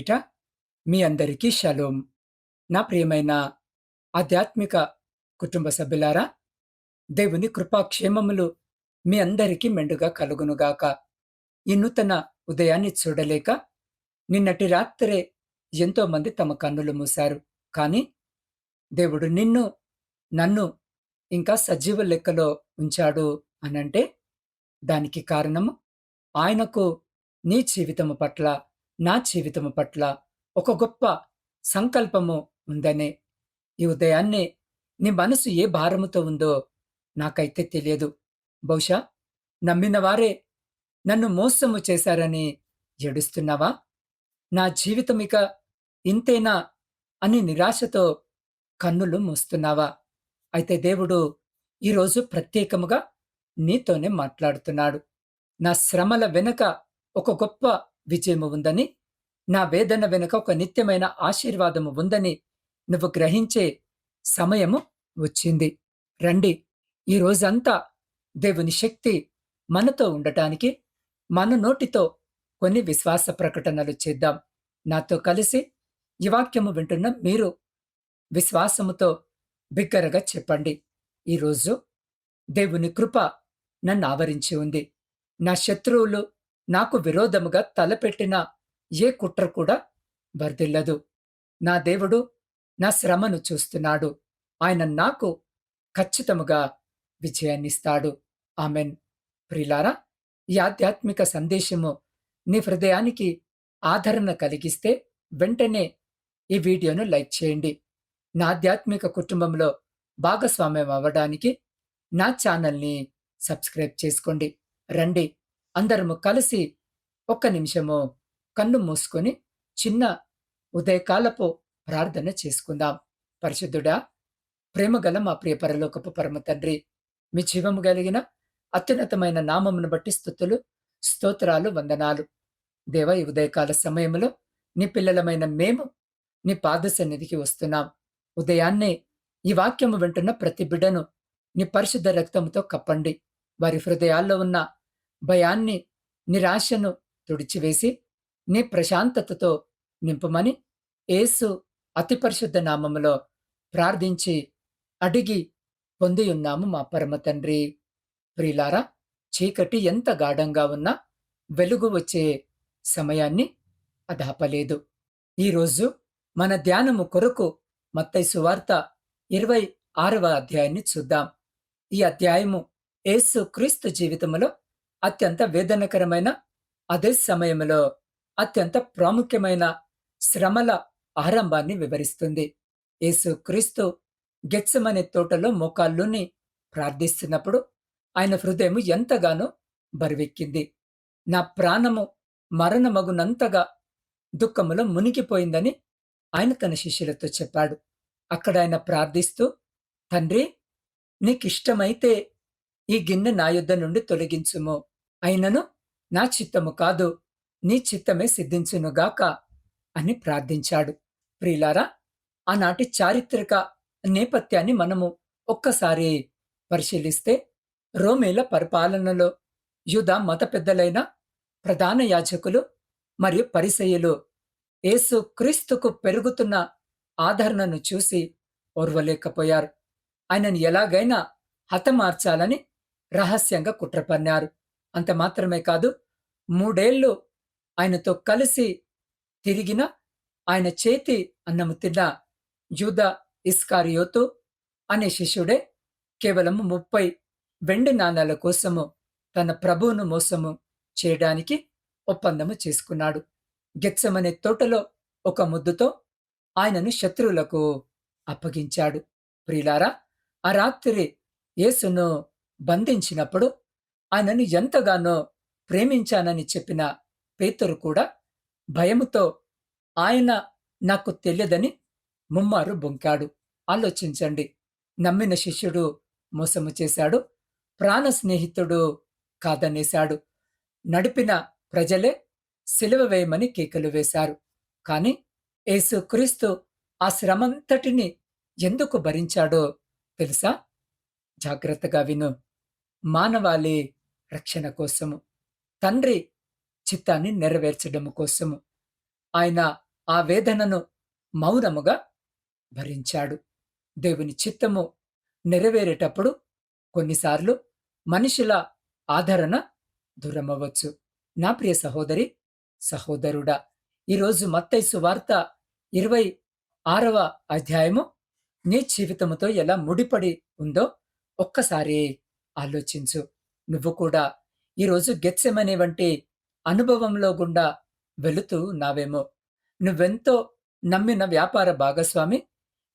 పేరిట మీ అందరికీ షలోం. నా ప్రియమైన ఆధ్యాత్మిక కుటుంబ సభ్యులారా, దేవుని కృపాక్షేమములు మీ అందరికీ మెండుగా కలుగునుగాక. ఈ నూతన ఉదయాన్ని చూడలేక నిన్నటి రాత్రే ఎంతో మంది తమ కన్నులు మూశారు. కానీ దేవుడు నిన్ను, నన్ను ఇంకా సజీవ లెక్కలో ఉంచాడు అనంటే దానికి కారణము ఆయనకు నీ జీవితము పట్ల, నా జీవితము పట్ల ఒక గొప్ప సంకల్పము ఉందనే. ఈ ఉదయాన్నే నీ మనసు ఏ భారముతో ఉందో నాకైతే తెలియదు. బహుశా నమ్మిన వారే నన్ను మోసము చేశారని ఏడుస్తున్నావా? నా జీవితమిక ఇంతేనా అని నిరాశతో కన్నులు మూస్తున్నావా? అయితే దేవుడు ఈరోజు ప్రత్యేకముగా నీతోనే మాట్లాడుతున్నాడు. నా శ్రమల వెనుక ఒక గొప్ప విజయము ఉందని, నా వేదన వెనుక ఒక నిత్యమైన ఆశీర్వాదము ఉందని నువ్వు గ్రహించే సమయము వచ్చింది. రండి, ఈ రోజంతా దేవుని శక్తి మనతో ఉండటానికి మన నోటితో కొన్ని విశ్వాస ప్రకటనలు చేద్దాం. నాతో కలిసి ఈ వాక్యము వింటున్న మీరు విశ్వాసముతో బిగ్గరగా చెప్పండి. ఈరోజు దేవుని కృప నన్ను ఆవరించి ఉంది. నా శత్రువులు నాకు విరోధముగా తలపెట్టిన ఏ కుట్ర కూడా వర్ధిల్లదు. నా దేవుడు నా శ్రమను చూస్తున్నాడు. ఆయన నాకు ఖచ్చితముగా విజయాన్నిస్తాడు. ఆమెన్. ప్రియులారా, ఈ ఆధ్యాత్మిక సందేశము నీ హృదయానికి ఆదరణ కలిగిస్తే వెంటనే ఈ వీడియోను లైక్ చేయండి. నా ఆధ్యాత్మిక కుటుంబంలో భాగస్వామ్యం అవ్వడానికి నా ఛానల్ని సబ్స్క్రైబ్ చేసుకోండి. రండి, అందరము కలిసి ఒక్క నిమిషము కన్ను మూసుకొని చిన్న ఉదయకాలపు ప్రార్థన చేసుకుందాం. పరిశుద్ధుడా, ప్రేమగల మా ప్రియ పరలోకపు పరమ తండ్రి, మీ జీవము కలిగిన అత్యున్నతమైన నామమును బట్టి స్తుతులు, స్తోత్రాలు, వందనాలు. దేవ, ఈ ఉదయకాల సమయంలో నీ పిల్లలమైన మేము నీ పాద సన్నిధికి వస్తున్నాం. ఉదయాన్నే ఈ వాక్యము వింటున్న ప్రతి బిడ్డను నీ పరిశుద్ధ రక్తముతో కప్పండి. వారి హృదయాల్లో ఉన్న భయాన్ని, నిరాశను తుడిచివేసి నీ ప్రశాంతతతో నింపుమని యేసు అతి పరిశుద్ధ నామములో ప్రార్థించి అడిగి పొందియున్నాము మా పరమ తండ్రి. ప్రియులారా, చీకటి ఎంత గాఢంగా ఉన్నా వెలుగు వచ్చే సమయాన్ని అదాపలేదు. ఈరోజు మన ధ్యానము కొరకు మత్తయి సువార్త 26వ అధ్యాయాన్ని చూద్దాం. ఈ అధ్యాయము యేసు క్రీస్తు జీవితంలో అత్యంత వేదనకరమైన, అదే సమయంలో అత్యంత ప్రాముఖ్యమైన శ్రమల ఆరంభాన్ని వివరిస్తుంది. యేసు క్రీస్తు గెత్సెమనే తోటలో మోకాళ్ళుని ప్రార్థిస్తున్నప్పుడు ఆయన హృదయం ఎంతగానో బరువెక్కింది. నా ప్రాణము మరణమగునంతగా దుఃఖములో మునిగిపోయిందని ఆయన తన శిష్యులతో చెప్పాడు. అక్కడ ఆయన ప్రార్థిస్తూ, తండ్రి, నీకిష్టమైతే ఈ గిన్నె నా యొద్ద నుండి తొలగించుము. అయినను నా చిత్తము కాదు, నీ చిత్తమే సిద్ధించునుగాక అని ప్రార్థించాడు. ప్రియులారా, ఆనాటి చారిత్రక నేపథ్యాన్ని మనము ఒక్కసారి పరిశీలిస్తే, రోమేల పరిపాలనలో యూదా మత పెద్దలైన ప్రధాన యాజకులు మరియు పరిసయ్యులు యేసు క్రీస్తుకు పెరుగుతున్న ఆదరణను చూసి ఓర్వలేకపోయారు. ఆయనను ఎలాగైనా హతమార్చాలని రహస్యంగా కుట్ర పన్నారు. అంత మాత్రమే కాదు, 3 ఏళ్లు ఆయనతో కలిసి తిరిగిన, ఆయన చేతి అన్నము తిన్న యూదా ఇస్కారియోతు అనే శిష్యుడే కేవలం 30 వెండి నాణాల కోసము తన ప్రభువును మోసము చేయడానికి ఒప్పందము చేసుకున్నాడు. గెత్సెమనే తోటలో ఒక ముద్దుతో ఆయనను శత్రువులకు అప్పగించాడు. ప్రియులారా, ఆ రాత్రి యేసును బంధించినప్పుడు ఆయనను ఎంతగానో ప్రేమించానని చెప్పిన పేతురు కూడా భయముతో ఆయన నాకు తెలియదని ముమ్మారు బొంకాడు. ఆలోచించండి, నమ్మిన శిష్యుడు మోసము చేశాడు, ప్రాణ స్నేహితుడు కాదనేశాడు. నడిపిన ప్రజలే సిలువ వేయమని కేకలు వేశారు. కాని యేసు క్రీస్తు ఆ శ్రమంతటిని ఎందుకు భరించాడో తెలుసా? జాగ్రత్తగా విను. మానవాళి రక్షణ కోసము, తండ్రి చిత్తాన్ని నెరవేర్చడం కోసము. ఆయన ఆ వేదనను మౌనముగా భరించాడు. దేవుని చిత్తము నెరవేరేటప్పుడు కొన్నిసార్లు మనుషుల ఆదరణ దూరమవ్వచ్చు. నా ప్రియ సహోదరి, సహోదరుడా, ఈరోజు మత్తయి సువార్త 26వ అధ్యాయము నీ జీవితముతో ఎలా ముడిపడి ఉందో ఒక్కసారి ఆలోచించు. నువ్వు కూడా ఈరోజు గెత్సెమనే వంటి అనుభవంలో గుండా వెళుతూ ఉన్నావేమో. నువ్వెంతో నమ్మిన వ్యాపార భాగస్వామి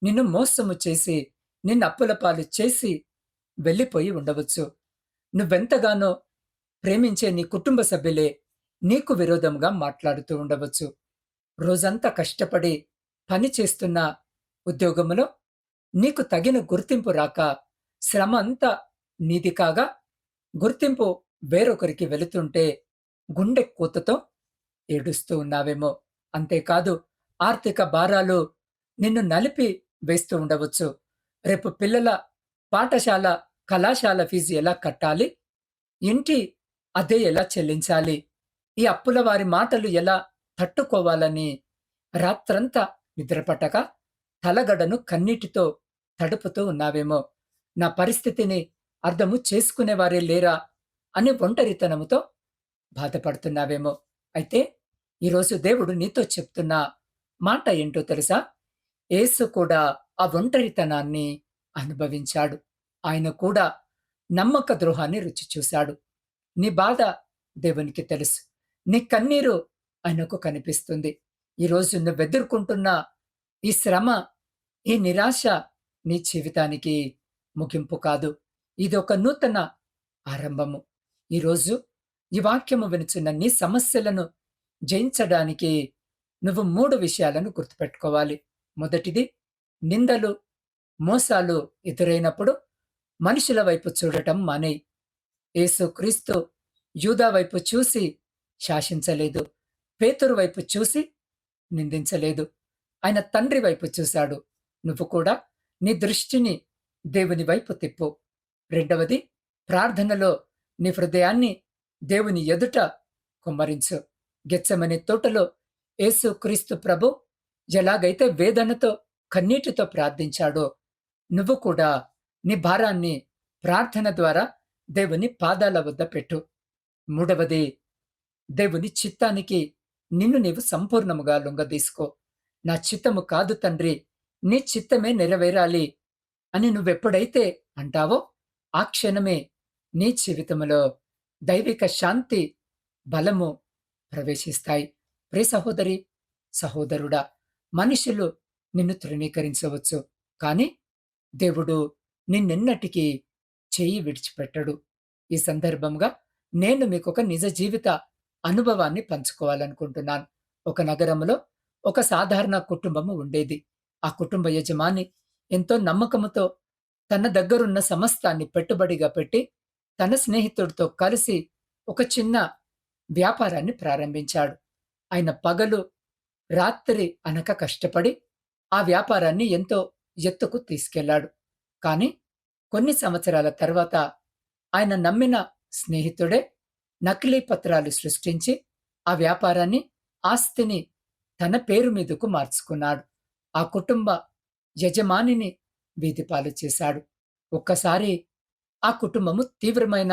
నిన్ను మోసము చేసి, నిన్నప్పుల పాలు చేసి వెళ్ళిపోయి ఉండవచ్చు. నువ్వెంతగానో ప్రేమించే నీ కుటుంబ సభ్యులే నీకు విరోధంగా మాట్లాడుతూ ఉండవచ్చు. రోజంతా కష్టపడి పని చేస్తున్న ఉద్యోగములో నీకు తగిన గుర్తింపు రాక, శ్రమ అంతా నీది కాగా, గుర్తింపు వేరొకరికి వెళుతుంటే గుండె కూతతో ఏడుస్తూ ఉన్నావేమో. అంతేకాదు, ఆర్థిక భారాలు నిన్ను నలిపి వేస్తూ ఉండవచ్చు. రేపు పిల్లల పాఠశాల, కళాశాల ఫీజు ఎలా కట్టాలి? ఇంటి అద్దె ఎలా చెల్లించాలి? ఈ అప్పుల వారి మాటలు ఎలా తట్టుకోవాలని రాత్రంతా నిద్రపట్టక తలగడను కన్నీటితో తడుపుతూ ఉన్నావేమో. నా పరిస్థితిని అర్థము చేసుకునేవారే లేరా అని ఒంటరితనముతో బాధపడుతున్నావేమో. అయితే ఈరోజు దేవుడు నీతో చెప్తున్న మాట ఏంటో తెలుసా? యేసు కూడా ఆ ఒంటరితనాన్ని అనుభవించాడు. ఆయన కూడా నమ్మక ద్రోహాన్ని రుచి చూశాడు. నీ బాధ దేవునికి తెలుసు. నీ కన్నీరు ఆయనకు కనిపిస్తుంది. ఈరోజు నువ్వెదుర్కొంటున్న ఈ శ్రమ, ఈ నిరాశ నీ జీవితానికి ముగింపు కాదు. ఇది ఒక నూతన ఆరంభము. ఈరోజు ఈ వాక్యము వినుచున్న నీ సమస్యలను జయించడానికి నువ్వు 3 విషయాలను గుర్తుపెట్టుకోవాలి. మొదటిది, నిందలు, మోసాలు ఎదురైనప్పుడు మనుషుల వైపు చూడటం మానేయి. యేసుక్రీస్తు యూదా వైపు చూసి శాసించలేదు. పేతురు వైపు చూసి నిందించలేదు. ఆయన తండ్రి వైపు చూశాడు. నువ్వు కూడా నీ దృష్టిని దేవుని వైపు తిప్పు. రెండవది, ప్రార్థనలో నీ హృదయాన్ని దేవుని ఎదుట కుమ్మరించు. గెత్సెమనే తోటలో యేసుక్రీస్తు ప్రభు ఎలాగైతే వేదనతో, కన్నీటితో ప్రార్థించాడో, నువ్వు కూడా నీ భారాన్ని ప్రార్థన ద్వారా దేవుని పాదాల వద్ద పెట్టు. మూడవది, దేవుని చిత్తానికి నిన్ను నీవు సంపూర్ణముగా లొంగదీసుకో. నా చిత్తము కాదు తండ్రి, నీ చిత్తమే నెరవేరాలి అని నువ్వెప్పుడైతే అంటావో, ఆ క్షణమే నీ జీవితంలో దైవిక శాంతి, బలము ప్రవేశిస్తాయి. ప్రియ సహోదరి, సహోదరుడా, మనుషులు నిన్ను తృణీకరించవచ్చు, కానీ దేవుడు నిన్నెన్నటికీ చేయి విడిచిపెట్టడు. ఈ సందర్భంగా నేను మీకొక నిజ జీవిత అనుభవాన్ని పంచుకోవాలనుకుంటున్నాను. ఒక నగరంలో ఒక సాధారణ కుటుంబము ఉండేది. ఆ కుటుంబ యజమాని ఎంతో నమ్మకముతో తన దగ్గరున్న సమస్తాన్ని పెట్టుబడిగా పెట్టి, తన స్నేహితుడితో కలిసి ఒక చిన్న వ్యాపారాన్ని ప్రారంభించాడు. ఆయన పగలు, రాత్రి అనక కష్టపడి ఆ వ్యాపారాన్ని ఎంతో ఎత్తుకు తీసుకెళ్లాడు. కానీ కొన్ని సంవత్సరాల తర్వాత ఆయన నమ్మిన స్నేహితుడే నకిలీ పత్రాలు సృష్టించి ఆ వ్యాపారాన్ని, ఆస్తిని తన పేరు మీదకు మార్చుకున్నాడు. ఆ కుటుంబ యజమానిని వీధిపాలు చేశాడు. ఒక్కసారి ఆ కుటుంబము తీవ్రమైన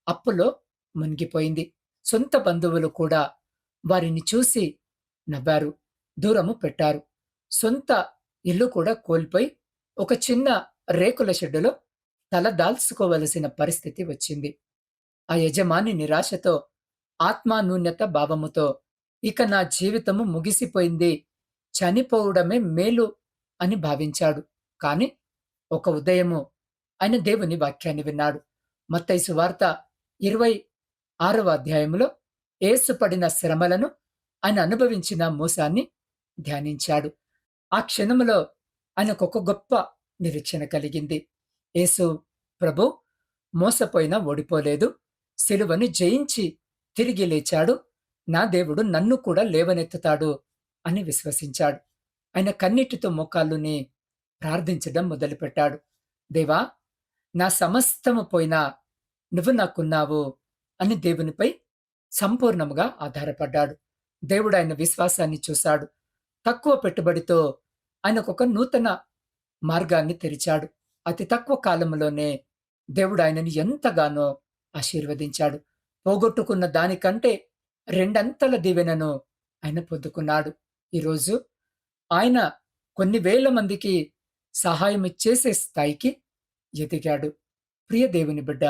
అప్పులో మునిగిపోయింది. సొంత బంధువులు కూడా వారిని చూసి నవ్వారు, దూరము పెట్టారు. సొంత ఇల్లు కూడా కోల్పోయి ఒక చిన్న రేకుల షెడ్డులో తల దాల్చుకోవలసిన పరిస్థితి వచ్చింది. ఆ యజమాని నిరాశతో, ఆత్మాన్యూన్యత భావముతో, ఇక నా జీవితము ముగిసిపోయింది, చనిపోవడమే మేలు అని భావించాడు. కాని ఒక ఉదయము ఆయన దేవుని వాక్యాన్ని విన్నాడు. మత్తయి సువార్త 26వ అధ్యాయములో యేసు పడిన శ్రమలను, ఆయన అనుభవించిన మోసాన్ని ధ్యానించాడు. ఆ క్షణములో ఆయనకొక గొప్ప నిరీక్షణ కలిగింది. యేసు ప్రభు మోసపోయినా ఓడిపోలేదు. సిలువను జయించి తిరిగి లేచాడు. నా దేవుడు నన్ను కూడా లేవనెత్తుతాడు అని విశ్వసించాడు. ఆయన కన్నీటితో మోకాళ్ళుని ప్రార్థించడం మొదలుపెట్టాడు. దేవా, నా సమస్తము పోయినా నువ్వు నాకున్నావు అని దేవునిపై సంపూర్ణముగా ఆధారపడ్డాడు. దేవుడు ఆయన విశ్వాసాన్ని చూశాడు. తక్కువ పెట్టుబడితో ఆయనకొక నూతన మార్గాన్ని తెరిచాడు. అతి తక్కువ కాలంలోనే దేవుడు ఆయనని ఎంతగానో ఆశీర్వదించాడు. పోగొట్టుకున్న దానికంటే రెండంతల దీవెనను ఆయన పొందుకున్నాడు. ఈరోజు ఆయన కొన్ని వేల మందికి సహాయం చేసే స్థాయికి ఎదిగాడు. ప్రియ దేవుని బిడ్డ,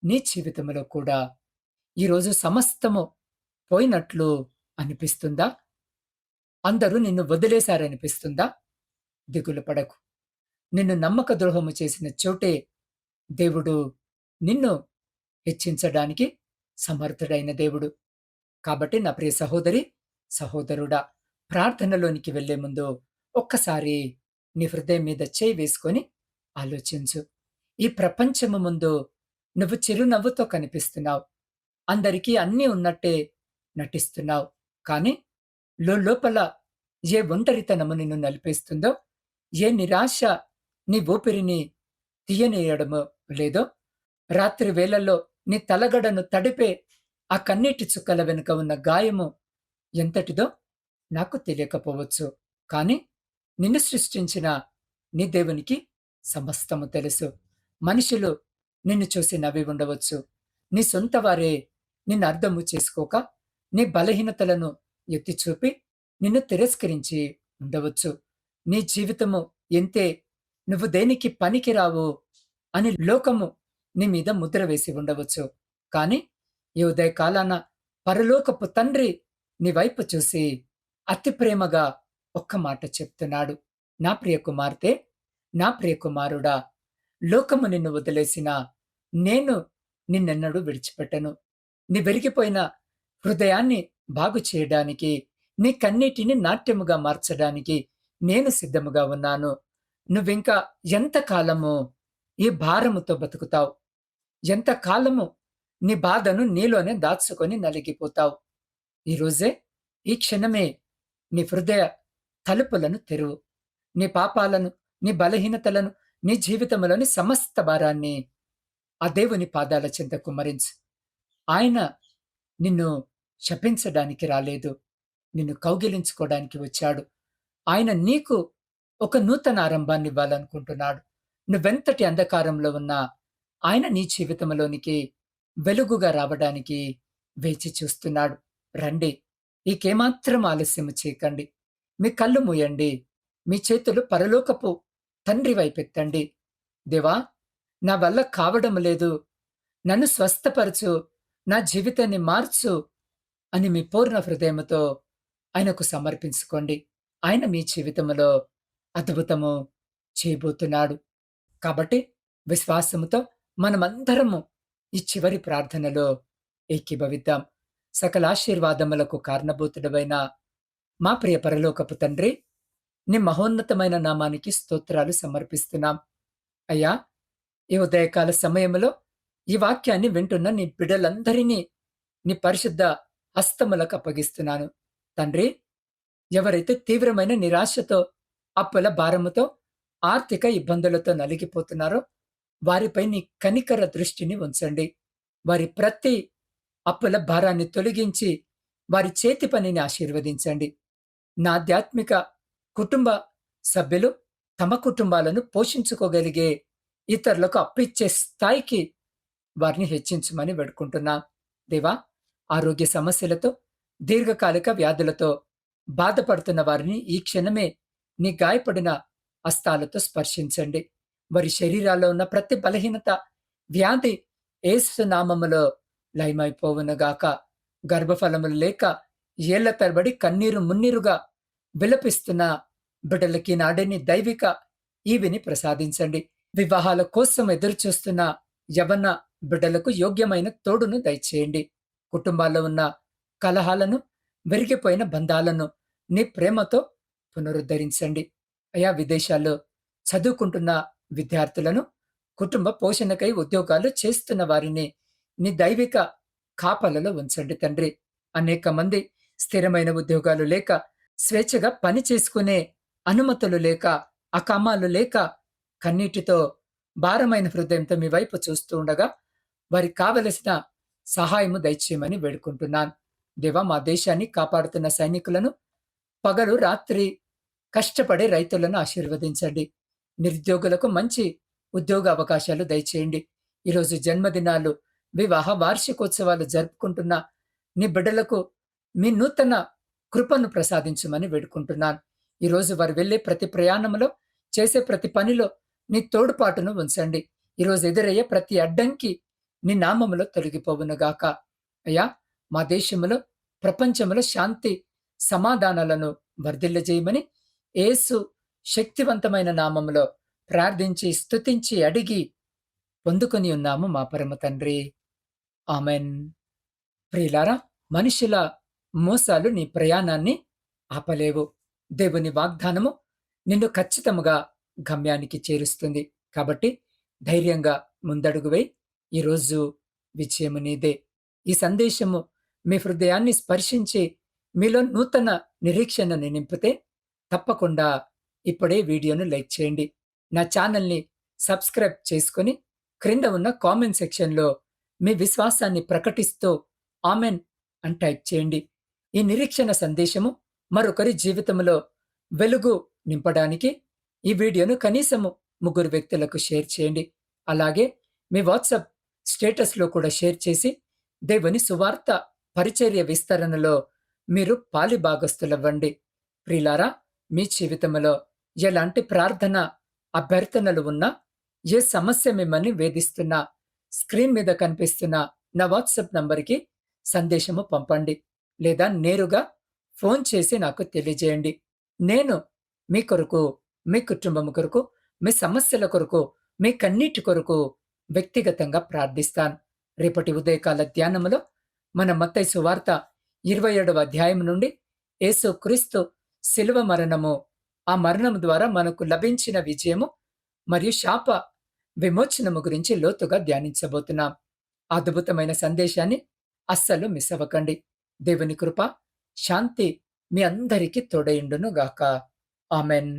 నీ జీవితంలో కూడా ఈరోజు సమస్తము పోయినట్లు అనిపిస్తుందా? అందరూ నిన్ను వదిలేశారనిపిస్తుందా? దిగులు పడకు. నిన్ను నమ్మక ద్రోహము చేసిన చోటే దేవుడు నిన్ను హెచ్చించడానికి సమర్థుడైన దేవుడు. కాబట్టి నా ప్రియ సహోదరి, సహోదరుడా, ప్రార్థనలోనికి వెళ్ళే ముందు ఒక్కసారి నీ హృదయం మీద చేయి వేసుకొని ఆలోచించు. ఈ ప్రపంచము ముందు నువ్వు చిరునవ్వుతో కనిపిస్తున్నావు. అందరికీ అన్నీ ఉన్నట్టే నటిస్తున్నావు. కానీ లోపల ఏ ఒంటరితనము నిన్ను నలిపేస్తుందో, ఏ నిరాశ నీ ఊపిరిని తీయనీయడమో లేదో, రాత్రి వేళల్లో నీ తలగడను తడిపే ఆ కన్నీటి చుక్కల వెనుక ఉన్న గాయము ఎంతటిదో నాకు తెలియకపోవచ్చు. కానీ నిన్ను సృష్టించిన నీ దేవునికి సమస్తము తెలుసు. మనుషులు నిన్ను చూసి నవ్వి ఉండవచ్చు. నీ సొంత వారే నిన్ను అర్థము చేసుకోక నీ బలహీనతలను ఎత్తి చూపి నిన్ను తిరస్కరించి ఉండవచ్చు. నీ జీవితము ఎంతే, నువ్వు దేనికి పనికిరావు అని లోకము నీ మీద ముద్ర వేసి ఉండవచ్చు. కానీ ఈ ఉదయకాలాన పరలోకపు తండ్రి నీ వైపు చూసి అతి ప్రేమగా ఒక్క మాట చెప్తున్నాడు. నా ప్రియ కుమార్తె, నా ప్రియ కుమారుడా, లోకము నిన్ను వదిలేసినా నేను నిన్నెన్నడూ విడిచిపెట్టను. నీ వెరిగిపోయిన హృదయాన్ని బాగు చేయడానికి, నీ కన్నీటిని నాట్యముగా మార్చడానికి నేను సిద్ధముగా ఉన్నాను. నువ్వింకా ఎంతకాలము ఈ భారముతో బతుకుతావు? ఎంతకాలము నీ బాధను నీలోనే దాచుకొని నలిగిపోతావు? ఈరోజే, ఈ క్షణమే నీ హృదయ తలుపులను తెరువు. నీ పాపాలను, నీ బలహీనతలను, నీ జీవితంలోని సమస్త భారాన్ని ఆ దేవుని పాదాల చెంత కుమ్మరించు. ఆయన నిన్ను శపించడానికి రాలేదు. నిన్ను కౌగిలించుకోవడానికి వచ్చాడు. ఆయన నీకు ఒక నూతన ఆరంభాన్ని ఇవ్వాలనుకుంటున్నాడు. నువ్వెంతటి అంధకారంలో ఉన్నా ఆయన నీ జీవితంలోనికి వెలుగుగా రావడానికి వేచి చూస్తున్నాడు. రండి, ఇకేమాత్రం ఆలస్యము చేయకండి. మీ కళ్ళు మూయండి. మీ చేతులు పరలోకపు తండ్రి వైపెత్తండి. దేవా, నా వల్ల కావడం లేదు. నన్ను స్వస్థపరచు, నా జీవితాన్ని మార్చు అని మీ పూర్ణ హృదయముతో ఆయనకు సమర్పించుకోండి. ఆయన మీ జీవితంలో అద్భుతము చేయబోతున్నాడు. కాబట్టి విశ్వాసముతో మనమందరము ఈ చివరి ప్రార్థనలో ఏకీభవిద్దాం. సకల ఆశీర్వాదములకు కారణభూతుడవైన మా ప్రియ పరలోకపు తండ్రి, నీ మహోన్నతమైన నామానికి స్తోత్రాలు సమర్పిస్తున్నాం. అయ్యా, ఈ ఉదయకాల సమయంలో ఈ వాక్యాన్ని వింటున్న నీ బిడ్డలందరినీ నీ పరిశుద్ధ హస్తములకు అప్పగిస్తున్నాను. తండ్రి, ఎవరైతే తీవ్రమైన నిరాశతో, అప్పుల భారముతో, ఆర్థిక ఇబ్బందులతో నలిగిపోతున్నారో వారిపై నీ కనికర దృష్టిని ఉంచండి. వారి ప్రతి అప్పుల భారాన్ని తొలగించి వారి చేతి పనిని ఆశీర్వదించండి. నా ఆధ్యాత్మిక కుటుంబ సభ్యులు తమ కుటుంబాలను పోషించుకోగలిగే, ఇతరులకు అప్పిచ్చే స్థాయికి వారిని హెచ్చించమని వేడుకుంటున్నా. దేవా, ఆరోగ్య సమస్యలతో, దీర్ఘకాలిక వ్యాధులతో బాధపడుతున్న వారిని ఈ క్షణమే నీ గాయపడిన హస్తాలతో స్పర్శించండి. వారి శరీరాల్లో ఉన్న ప్రతి బలహీనత, వ్యాధి యేసు నామములో లయమైపోవునుగాక. గర్భఫలములు లేక ఏళ్ల తరబడి కన్నీరు మున్నీరుగా విలపిస్తున్న బిడ్డలకి నాడే నీ దైవిక ఈవిని ప్రసాదించండి. వివాహాల కోసం ఎదురుచూస్తున్న యవన బిడ్డలకు యోగ్యమైన తోడును దయచేయండి. కుటుంబాల్లో ఉన్న కలహాలను, విరిగిపోయిన బంధాలను నీ ప్రేమతో పునరుద్ధరించండి. అయా, విదేశాల్లో చదువుకుంటున్న విద్యార్థులను, కుటుంబ పోషణకై ఉద్యోగాలు చేస్తున్న వారిని నీ దైవిక కాపలలో ఉంచండి తండ్రి. అనేక మంది స్థిరమైన ఉద్యోగాలు లేక, స్వేచ్ఛగా పని చేసుకునే అనుమతులు లేక, అకామాలు లేక, కన్నీటితో భారమైన హృదయంతో మీ వైపు చూస్తూ ఉండగా వారికి కావలసిన సహాయము దయచేయమని వేడుకుంటున్నాను. దేవా, మా దేశాన్ని కాపాడుతున్న సైనికులను, పగలు రాత్రి కష్టపడే రైతులను ఆశీర్వదించండి. నిరుద్యోగులకు మంచి ఉద్యోగ అవకాశాలు దయచేయండి. ఈరోజు జన్మదినాలు, వివాహ వార్షికోత్సవాలు జరుపుకుంటున్న నీ బిడ్డలకు మీ నూతన కృపను ప్రసాదించమని వేడుకుంటున్నాను. ఈరోజు వారు వెళ్ళే ప్రతి ప్రయాణంలో, చేసే ప్రతి పనిలో నీ తోడ్పాటును ఉంచండి. ఈరోజు ఎదురయ్యే ప్రతి అడ్డంకి నీ నామములో తొలగిపోవునుగాక. అయ్యా, మా దేశంలో, ప్రపంచంలో శాంతి సమాధానాలను వర్ధిల్లజేయమని యేసు శక్తివంతమైన నామములో ప్రార్థించి, స్తుతించి, అడిగి పొందుకొని ఉన్నాము మా పరమ తండ్రి. ఆమెన్. ప్రియులారా, మనుషుల మోసాలు నీ ప్రయాణాన్ని ఆపలేవు. దేవుని వాగ్దానము నిన్ను ఖచ్చితముగా గమ్యానికి చేరుస్తుంది. కాబట్టి ధైర్యంగా ముందడుగు వేయి. ఈరోజు విజయము నీదే. ఈ సందేశము మీ హృదయాన్ని స్పర్శించి మీలో నూతన నిరీక్షణను నింపితే తప్పకుండా ఇప్పుడే వీడియోను లైక్ చేయండి. నా ఛానల్‌ని సబ్స్క్రైబ్ చేసుకొని క్రింద ఉన్న కామెంట్ సెక్షన్‌లో మీ విశ్వాసాన్ని ప్రకటిస్తూ ఆమెన్ అని టైప్ చేయండి. ఈ నిరీక్షణ సందేశము మరొకరి జీవితంలో వెలుగు నింపడానికి ఈ వీడియోను కనీసము 3 వ్యక్తులకు షేర్ చేయండి. అలాగే మీ వాట్సాప్ స్టేటస్‌లో కూడా షేర్ చేసి దేవుని సువార్త పరిచర్య విస్తరణలో మీరు పాలిభాగస్తులవ్వండి. ప్రియులారా, మీ జీవితంలో ఎలాంటి ప్రార్థన అభ్యర్థనలు ఉన్నా, ఏ సమస్య మిమ్మల్ని వేధిస్తున్నా, స్క్రీన్ మీద కనిపిస్తున్న నా వాట్సాప్ నంబర్‌కి సందేశము పంపండి. లేదా నేరుగా ఫోన్ చేసి నాకు తెలియజేయండి. నేను మీ కొరకు, మీ కుటుంబం కొరకు, మీ సమస్యల కొరకు, మీ కన్నీటి కొరకు వ్యక్తిగతంగా ప్రార్థిస్తాను. రేపటి ఉదయకాల ధ్యానములో మన మత్తయి సువార్త 27వ అధ్యాయం నుండి యేసుక్రీస్తు శిలువ మరణము, ఆ మరణం ద్వారా మనకు లభించిన విజయము మరియు శాప విమోచనము గురించి లోతుగా ధ్యానించబోతున్నాం. అద్భుతమైన సందేశాన్ని అస్సలు మిస్ అవ్వకండి. దేవుని కృప, శాంతి మీ అందరికీ తోడయుండును గాక. ఆమెన్.